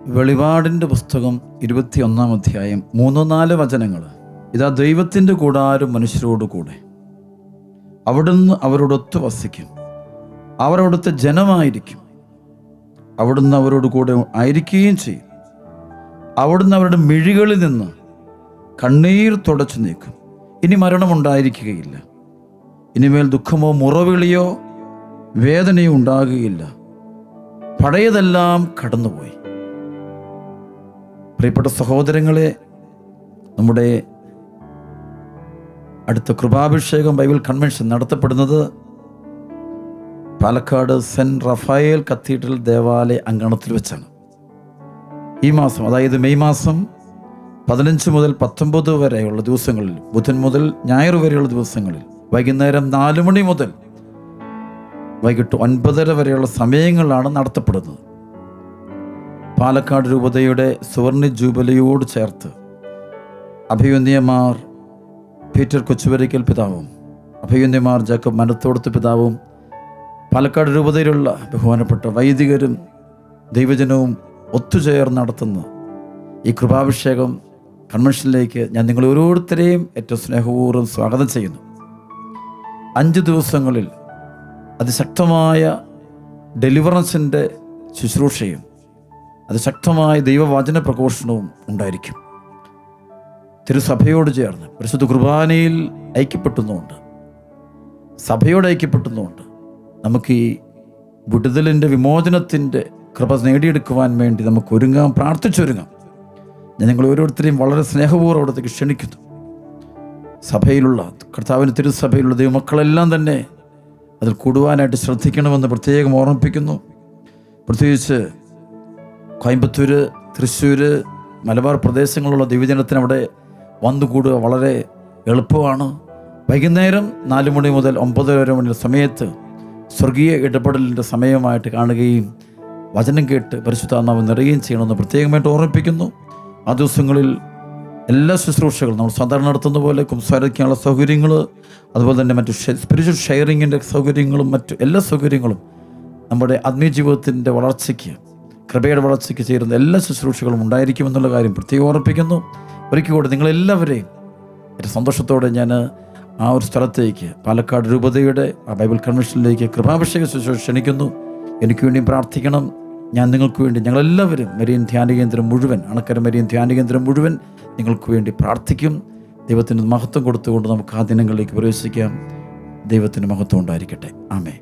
വെളിപാടിൻ്റെ പുസ്തകം 21-ാം അധ്യായം 3-4 വചനങ്ങൾ. ഇതാ, ദൈവത്തിൻ്റെ കൂടാരം മനുഷ്യരോട് കൂടെ, അവിടുന്ന് അവരോടൊത്ത് വസിക്കും, അവർ അവിടുത്തെ ജനമായിരിക്കും, അവിടുന്ന് അവരോട് കൂടെ ആയിരിക്കുകയും ചെയ്യും. അവിടുന്ന് അവരുടെ മിഴികളിൽ നിന്ന് കണ്ണീർ തുടച്ചു നീക്കും. ഇനി മരണമുണ്ടായിരിക്കുകയില്ല, ഇനിമേൽ ദുഃഖമോ മുറവിളിയോ വേദനയോ ഉണ്ടാകുകയില്ല, പഴയതെല്ലാം കടന്നുപോയി. പ്രിയപ്പെട്ട സഹോദരങ്ങളെ, നമ്മുടെ അടുത്ത കൃപാഭിഷേകം ബൈബിൾ കൺവെൻഷൻ നടത്തപ്പെടുന്നത് പാലക്കാട് സെൻറ്റ് റഫായേൽ കത്തീഡ്രൽ ദേവാലയ അങ്കണത്തിൽ വെച്ചാണ്. ഈ മാസം, അതായത് മെയ് മാസം 15 മുതൽ 19 വരെയുള്ള ദിവസങ്ങളിൽ, ബുധൻ മുതൽ ഞായർ വരെയുള്ള ദിവസങ്ങളിൽ വൈകുന്നേരം 4 മണി മുതൽ വൈകിട്ട് 9:30 വരെയുള്ള സമയങ്ങളിലാണ് നടത്തപ്പെടുന്നത്. പാലക്കാട് രൂപതയുടെ സുവർണ ജൂബിലിയോട് ചേർത്ത് അഭിവന്യമാർ പീറ്റർ കൊച്ചുവരിക്കൽ പിതാവും അഭിവന്യമാർ ജേക്കബ് മനത്തോടത്ത് പിതാവും പാലക്കാട് രൂപതയിലുള്ള ബഹുമാനപ്പെട്ട വൈദികരും ദൈവജനവും ഒത്തുചേർന്ന് നടത്തുന്ന ഈ കൃപാഭിഷേകം കൺവെൻഷനിലേക്ക് ഞാൻ നിങ്ങൾ ഓരോരുത്തരെയും ഏറ്റവും സ്നേഹപൂർവ്വം സ്വാഗതം ചെയ്യുന്നു. 5 ദിവസങ്ങളിൽ അതിശക്തമായ ഡെലിവറൻസിൻ്റെ ശുശ്രൂഷയും അതിശക്തമായ ദൈവവചന പ്രഘോഷണവും ഉണ്ടായിരിക്കും. തിരുസഭയോട് ചേർന്ന് പരിശുദ്ധ കുർബാനയിൽ ഐക്യപ്പെട്ടുന്നുണ്ട്, സഭയോട് ഐക്യപ്പെട്ടുന്നുണ്ട് നമുക്ക് ഈ വിടുതലിൻ്റെ വിമോചനത്തിൻ്റെ കൃപ നേടിയെടുക്കുവാൻ വേണ്ടി നമുക്ക് ഒരുങ്ങാം, പ്രാർത്ഥിച്ചൊരുങ്ങാം. ഞാൻ നിങ്ങൾ ഓരോരുത്തരെയും വളരെ സ്നേഹപൂർവ്വം അവിടത്തേക്ക് ക്ഷണിക്കുന്നു. സഭയിലുള്ള കർത്താവിൻ്റെ തിരുസഭയിലുള്ള ദൈവമക്കളെല്ലാം തന്നെ അതിൽ കൂടുവാനായിട്ട് ശ്രദ്ധിക്കണമെന്ന് പ്രത്യേകം ഓർമ്മിപ്പിക്കുന്നു. പ്രത്യേകിച്ച് കോയമ്പത്തൂർ, തൃശ്ശൂർ, മലബാർ പ്രദേശങ്ങളിലുള്ള ദൈവജനത്തിന് അവിടെ വന്നുകൂടുക വളരെ എളുപ്പമാണ്. വൈകുന്നേരം 4 മണി മുതൽ 9:30 മണി സമയത്ത് സ്വർഗീയ ഇടപെടലിൻ്റെ സമയമായിട്ട് കാണുകയും വചനം കേട്ട് പരിശുദ്ധാത്മാവ് നിറയുകയും ചെയ്യണമെന്ന് പ്രത്യേകമായിട്ട് ഓർമ്മിപ്പിക്കുന്നു. ആ ദിവസങ്ങളിൽ എല്ലാ ശുശ്രൂഷകളും നമ്മൾ സാധാരണ നടത്തുന്ന പോലെ കുംസാരിക്കാനുള്ള സൗകര്യങ്ങൾ, അതുപോലെ തന്നെ മറ്റു സ്പിരിച്വൽ ഷെയറിങ്ങിൻ്റെ സൗകര്യങ്ങളും മറ്റു എല്ലാ സൗകര്യങ്ങളും നമ്മുടെ ആത്മീയ ജീവിതത്തിൻ്റെ വളർച്ചയ്ക്ക്, കൃപയുടെ വളർച്ചയ്ക്ക് ചേരുന്ന എല്ലാ ശുശ്രൂഷകളും ഉണ്ടായിരിക്കുമെന്നുള്ള കാര്യം പ്രത്യേകം ഓർമ്മിപ്പിക്കുന്നു. ഒരിക്കൽ കൂടെ നിങ്ങളെല്ലാവരെയും ഏറ്റവും സന്തോഷത്തോടെ ഞാൻ ആ ഒരു സ്ഥലത്തേക്ക്, പാലക്കാട് രൂപതയുടെ ആ ബൈബിൾ കൺവെൻഷനിലേക്ക് കൃപാഭിഷേക ശുശ്രൂഷ ക്ഷണിക്കുന്നു. എനിക്ക് വേണ്ടി പ്രാർത്ഥിക്കണം. ഞാൻ നിങ്ങൾക്ക് വേണ്ടി, ഞങ്ങളെല്ലാവരും മരിയൻ ധ്യാനകേന്ദ്രം മുഴുവൻ, അണക്കര മരിയൻ ധ്യാനകേന്ദ്രം മുഴുവൻ നിങ്ങൾക്ക് വേണ്ടി പ്രാർത്ഥിക്കും. ദൈവത്തിന് മഹത്വം കൊടുത്തുകൊണ്ട് നമുക്ക് ആ ദിനങ്ങളിലേക്ക് പ്രവേശിക്കാം. ദൈവത്തിന് മഹത്വം ഉണ്ടായിരിക്കട്ടെ. ആമേൻ.